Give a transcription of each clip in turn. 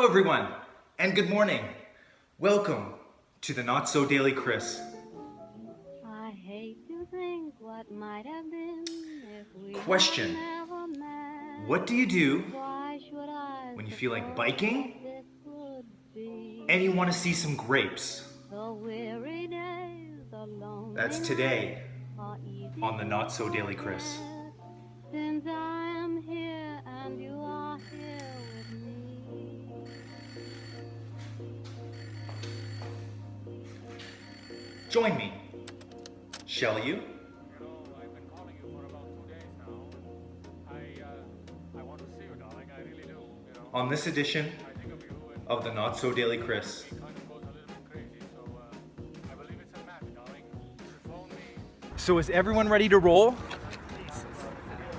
everyone, and good morning. Welcome to the Not So Daily Chris. I hate to think what might have been if we Question. never met. What do you do Why should I when you feel like suppose biking this could be? and you want to see some grapes? The weary days, the lonely That's today nights are easy on the Not So Daily Chris. since I am here and you are here with me. Join me, shall you? You know, I've been calling you for about 2 days now. I want to see you, darling. I really do. You know, On this edition I think of you and of the Not So Daily Chris. it kind of goes a little bit crazy. So I believe it's a match, darling. You should phone me. So is everyone ready to roll?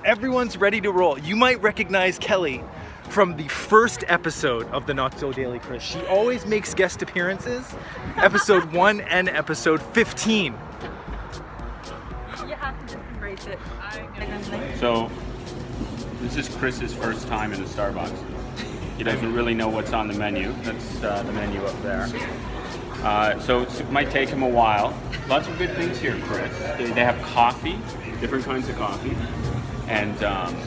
Everyone's ready to roll. You might recognize Kelly from the first episode of the Not So Daily Chris. She always makes guest appearances, episode 1 and episode 15. You have to just embrace it. So, this is Chris's first time in a Starbucks. He doesn't really know what's on the menu. That's the menu up there. So it might take him a while. Lots of good things here, Chris. They have coffee, different kinds of coffee, and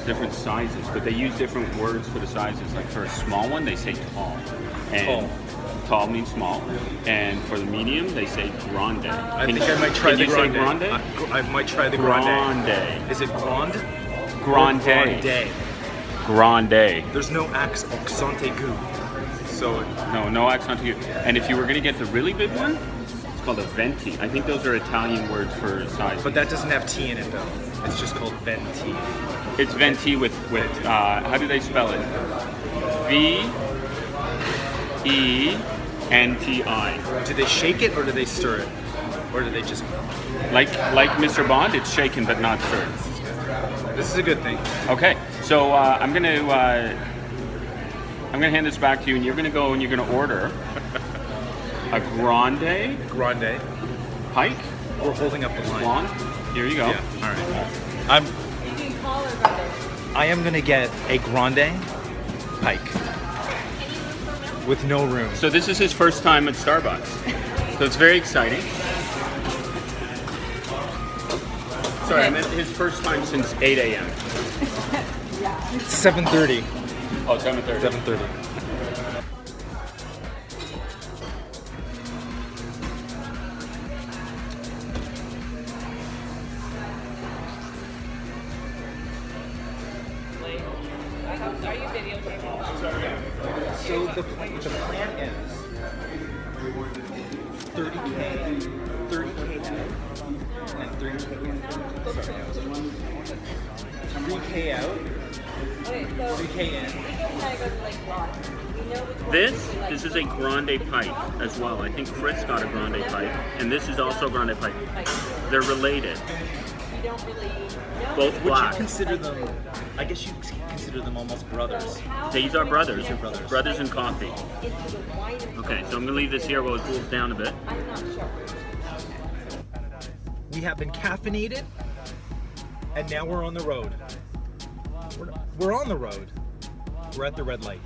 different sizes. But they use different words for the sizes. Like for a small one, they say tall. And tall means small. And for the medium, they say grande. I think I might try the grande. Can you say grande? I might try the grande. Grande. Is it grande? Grande. Grande. Grande. There's no accent aigu. So No accent to you. And if you were going to get the really big one, it's called a venti. I think those are Italian words for size. but that doesn't have T in it though. It's just called venti. It's venti with how do they spell it? V-E-N-T-I. Do they shake it or do they stir it? Or do they just... Like Mr. Bond, it's shaken but not stirred. This is a good thing. Okay, so I'm gonna hand this back to you, and you're gonna go and you're gonna order a grande Grande. pike. We're holding up the line. Blonde. Here you go. Yeah, alright. I am gonna get a grande pike. With no room. So this is his first time at Starbucks. So it's very exciting. Sorry, I meant his first time since 8 a.m. 7:30. Oh, 7:30. 7:30. Are you videotaping? So the plan is 30K out, and 3K in. Sorry, I was 3K out, Okay, so 3K in. we can kind of go to like lots. We know which one This is a grande pike as well. I think Chris got a grande pike, and this is also grande pike. They're related. we don't really know. Both Would black. you consider them, I guess you consider them almost brothers. These are brothers. They're brothers. Brothers in coffee. Into the winery. Okay, so I'm gonna leave this here while it cools down a bit. I'm not sure. We have been caffeinated, and now we're on the road. We're on the road. We're at the red light.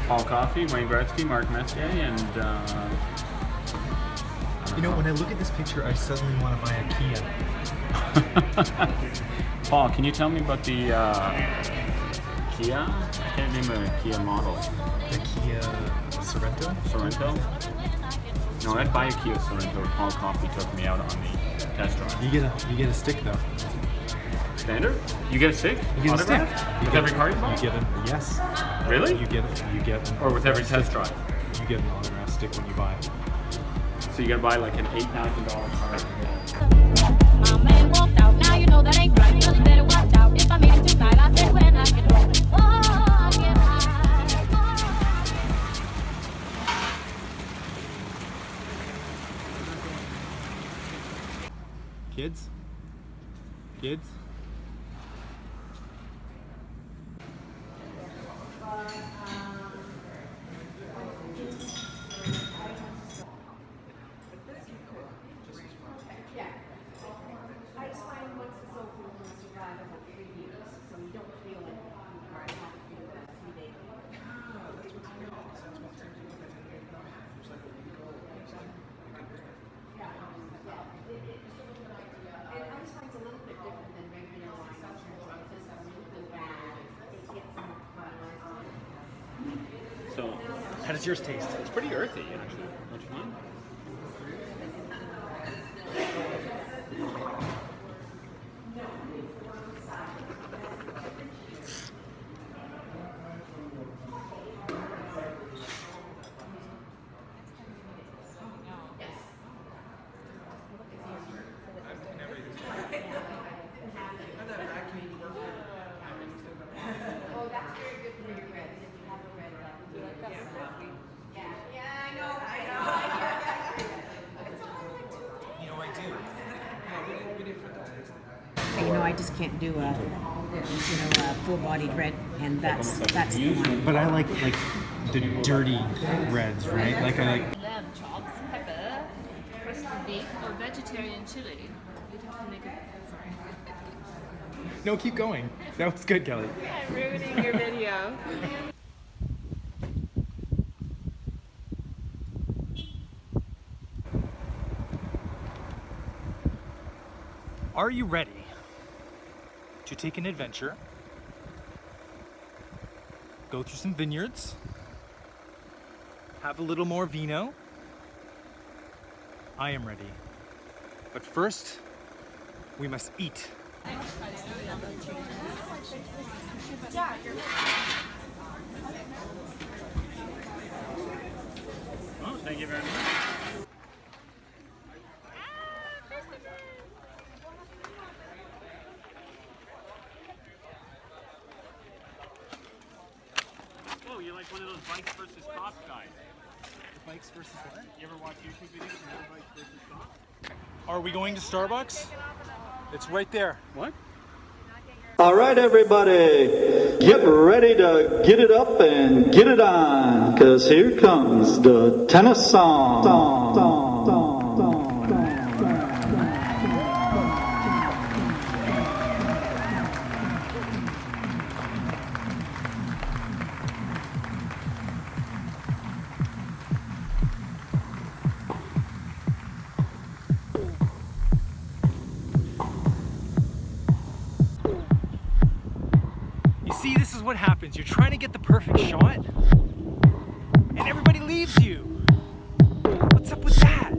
Paul Coffey, Wayne Gretzky, Mark Messier, and You know, when I look at this picture, I suddenly want to buy a Kia. Paul, can you tell me about the Kia? I can't name a Kia model. The Kia Sorento? Sorento? No, I'd buy a Kia Sorento if Paul Coffey took me out on the test drive. You get a stick though. Standard? You get a stick? You get a stick. Autograph? With every car you buy? You get it. Yes. Really? You get Or with every test drive? You get an autograph stick when you buy it. So you gotta buy like an $8,000 car. My man walked out, now you know that ain't right. You better watch out. If I meet him tonight, I say when I get home. Oh, I get high. Kids? Kids? So, How does yours taste? it's pretty earthy actually. Don't you mind? You know, I just can't do a full-bodied red, and that's the one. But I like the dirty reds, right? Like I like. Lamb chops, pepper, roasted beef, or vegetarian chili. You'd have to make it. Sorry. No, keep going. That was good, Kelly. I'm ruining your video. Are you ready to take an adventure? Go through some vineyards, have a little more vino. I am ready. But first, we must eat. Oh, thank you very much. Oh, you're like one of those bikes versus cops guys. Bikes versus what? You ever watch YouTube videos of bikes versus cops? Are we going to Starbucks? It's right there. What? All right, everybody, get ready to get it up and get it on, because here comes the tennis song. You see, this is what happens. You're trying to get the perfect shot, and everybody leaves you. What's up with that?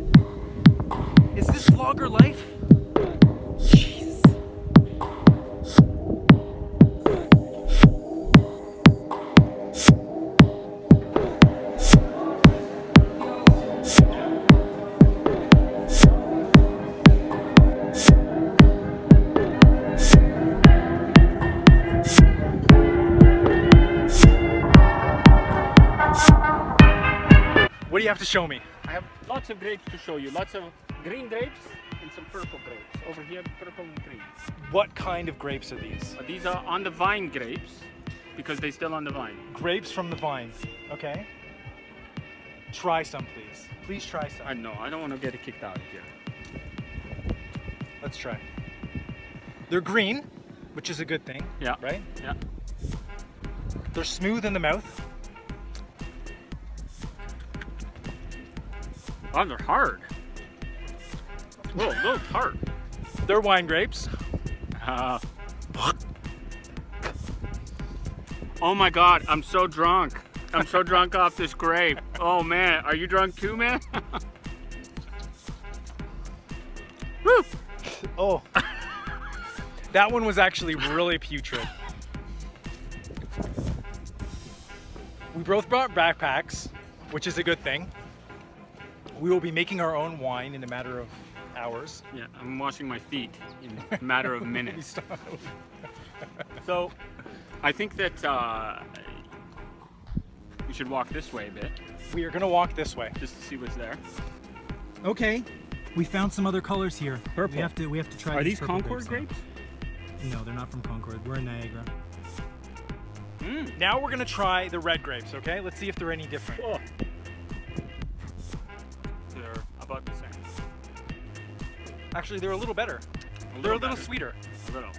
Is this vlogger life? Jeez. What do you have to show me? I have lots of grapes to show you. Lots of green grapes and some purple grapes. Over here, purple and green. What kind of grapes are these? These are on the vine grapes because they're still on the vine. Grapes from the vine. Okay. Try some, please. Please try some. I know, I don't want to get it kicked out here. Let's try. They're green, which is a good thing. Yeah. Right? Yeah. They're smooth in the mouth. Oh, they're hard. Whoa, those hard. They're wine grapes. Oh my God, I'm so drunk. I'm so drunk off this grape. Oh man, are you drunk too, man? Woo! Oh. That one was actually really putrid. We both brought backpacks, which is a good thing. We will be making our own wine in a matter of hours. Yeah, I'm washing my feet in a matter of minutes. So, I think that we should walk this way a bit, We are gonna walk this way. just to see what's there. Okay. We found some other colors here. Purple. We have to try. Are these purple Concord grapes? now. No, they're not from Concord. We're in Niagara. Mm. Now we're gonna try the red grapes. Okay. Let's see if they're any different. Oh. They're about the same. Actually, they're a little better. They're a little sweeter. A little.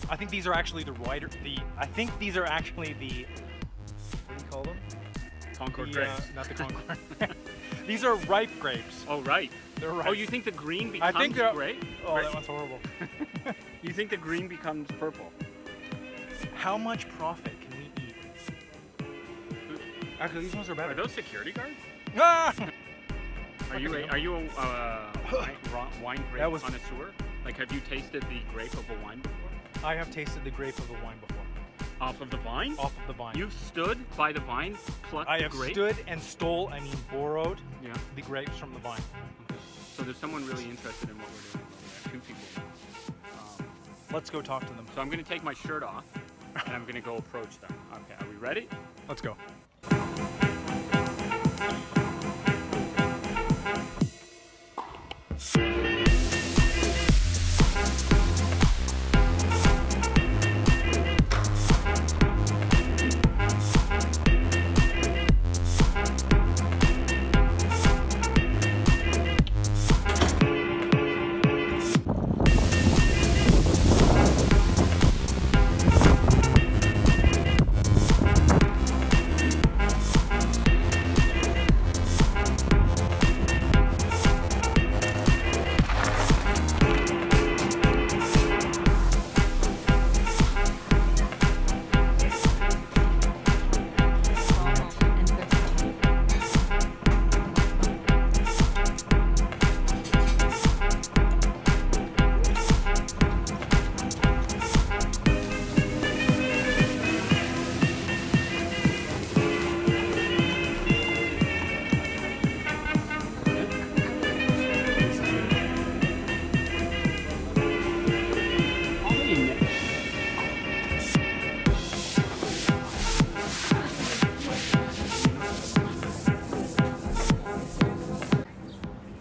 I think these are actually the wider. I think these are actually the. What do you call them? Concord The, grapes. not the Concord. These are ripe grapes. Oh, right. They're ripe. Oh, you think the green becomes I think they're. grape? Oh, Right. that one's horrible. You think the green becomes purple? How much profit can we eat? Actually, these ones are Are better. those security guards? Ah! Are you a wine grape That was- connoisseur? Like, have you tasted the grape of a wine before? I have tasted the grape of the wine before. Off of the vine? Off of the vine. You've stood by the vine, plucked I the have grape? stood and borrowed Yeah. the grapes from the vine. So there's someone really interested in what we're doing. We have two people. Let's go talk to them. So I'm going to take my shirt off, and I'm going to go approach them. Okay, are we ready? Let's go.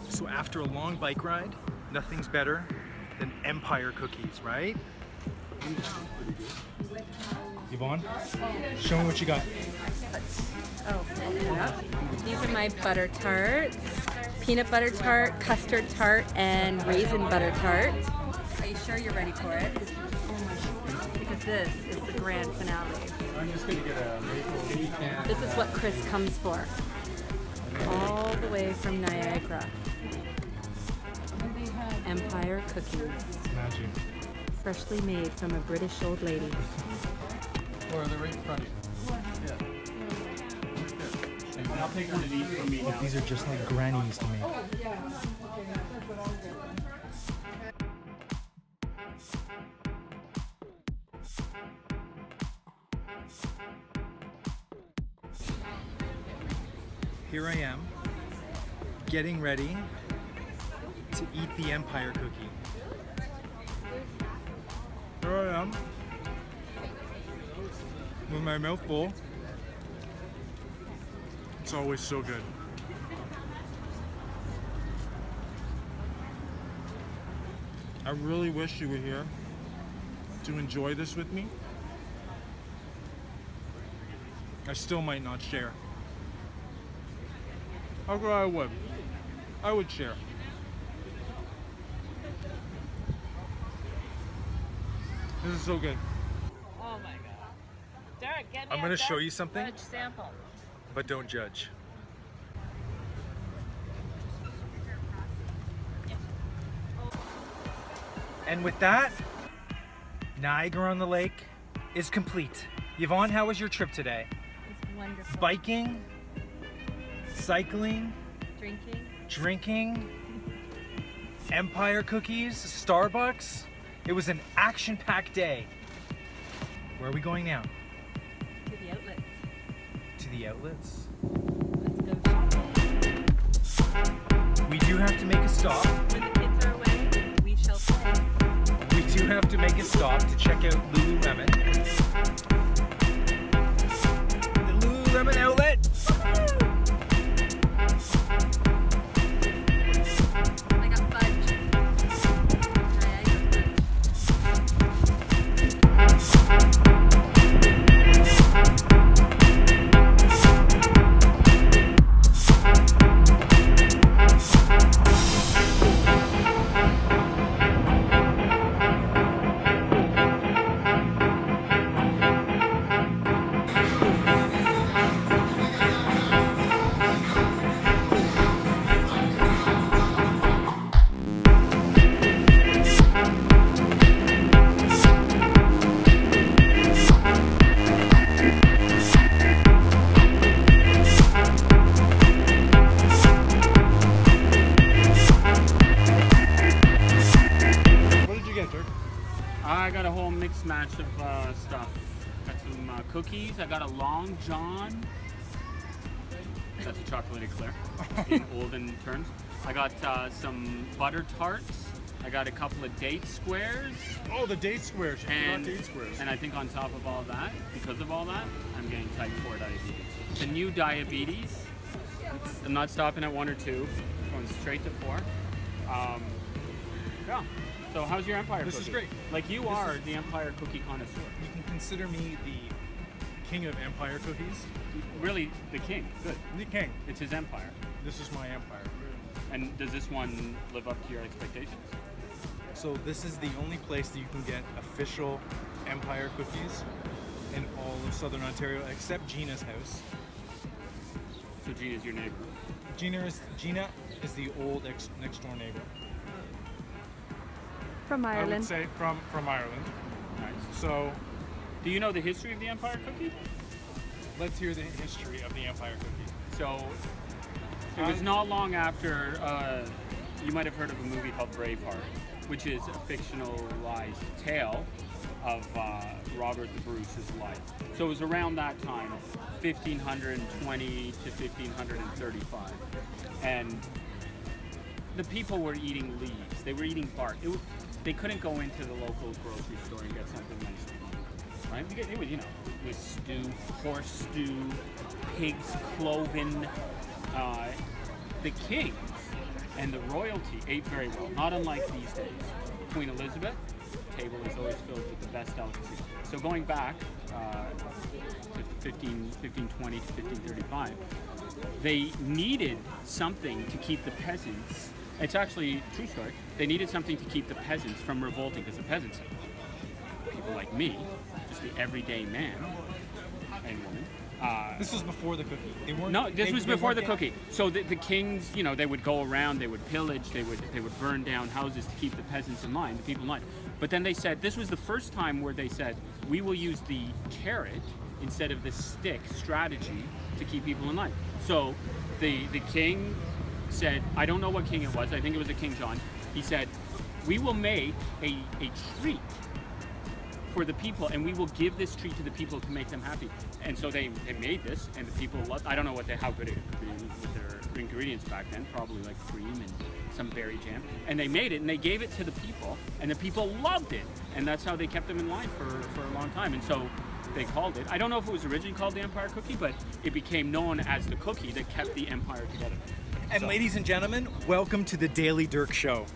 So after a long bike ride, nothing's better than Empire cookies, right? Yvonne, show me what you got. Oh, these are my butter tarts. Peanut butter tart, custard tart, and raisin butter tart. Are you sure you're ready for it? Because this is the grand finale. I'm just going to get a maple leaf and This is what Chris comes for. All the way from Niagara. Empire cookies. Magic. Freshly made from a British old lady. or the right in front of you. And I'll take one of these from me now. These are just like grannies to me. Here I am, getting ready to eat the Empire cookie. Here I am, with my mouth full. It's always so good. I really wish you were here to enjoy this with me. I still might not share. Okay, I would. I would share. This is so good. Oh my god. Derek, get me I'm a gonna show veg- you something. veg sample. But don't judge. And with that, Niagara on the Lake is complete. Yvonne, how was your trip today? It's wonderful. Biking, cycling, Drinking. Empire cookies, Starbucks. It was an action-packed day. Where are we going now? To the outlets. To the outlets? Let's go shopping. We do have to make a stop. When the kids are away, we shall play. We do have to make a stop to check out Lululemon. The Lululemon outlet. I got fudge. I got a whole mixed match of stuff. Got some cookies. I got a Long John. That's a chocolate eclair in olden terms. I got some butter tarts. I got a couple of date squares. Oh, the date squares. You forgot date squares. And I think on top of all that, because of all that, I'm getting type 4 diabetes. The new diabetes. I'm not stopping at 1 or 2. Going straight to 4. Yeah. So how's your Empire cookie? This is great. Like you are the Empire cookie connoisseur. You can consider me the king of Empire cookies. Really, the king. Good. The king. It's his empire. This is my empire. And does this one live up to your expectations? So this is the only place that you can get official Empire cookies in all of Southern Ontario, except Gina's house. So Gina's your neighbor. Gina is the old next door neighbor. From I Ireland. would say from Ireland. Nice. So Do you know the history of the Empire cookie? let's hear the history of the Empire cookie. So it was not long after, you might have heard of a movie called Braveheart, which is a fictionalized tale of Robert the Bruce's life. So it was around that time, 1520 to 1535. And the people were eating leaves. They were eating bark. They couldn't go into the local grocery store and get something nice, right? Because it was, with stew, horse stew, pigs, cloven. The kings and the royalty ate very well, not unlike these days. Queen Elizabeth, the table is always filled with the best delicacies. So going back to 1520 to 1535, they needed something to keep the peasants. It's actually a true story. They needed something to keep the peasants from revolting, because the peasants, people like me, just the everyday man and woman. This was before the cookie. This was before the cookie. So the kings, they would go around, they would pillage, they would burn down houses to keep the peasants in line, the people in line. But then they said, this was the first time where they said, we will use the carrot instead of the stick strategy to keep people in line. So the king said, I don't know what king it was, I think it was a King John. He said, we will make a treat for the people, and we will give this treat to the people to make them happy. And so they made this, and the people loved. I don't know how good it could be with their ingredients back then, probably like cream and some berry jam. And they made it, and they gave it to the people, and the people loved it. And that's how they kept them in line for a long time. And so they called it. I don't know if it was originally called the Empire Cookie, but it became known as the cookie that kept the empire together. And ladies and gentlemen, welcome to the Daily Dirk Show.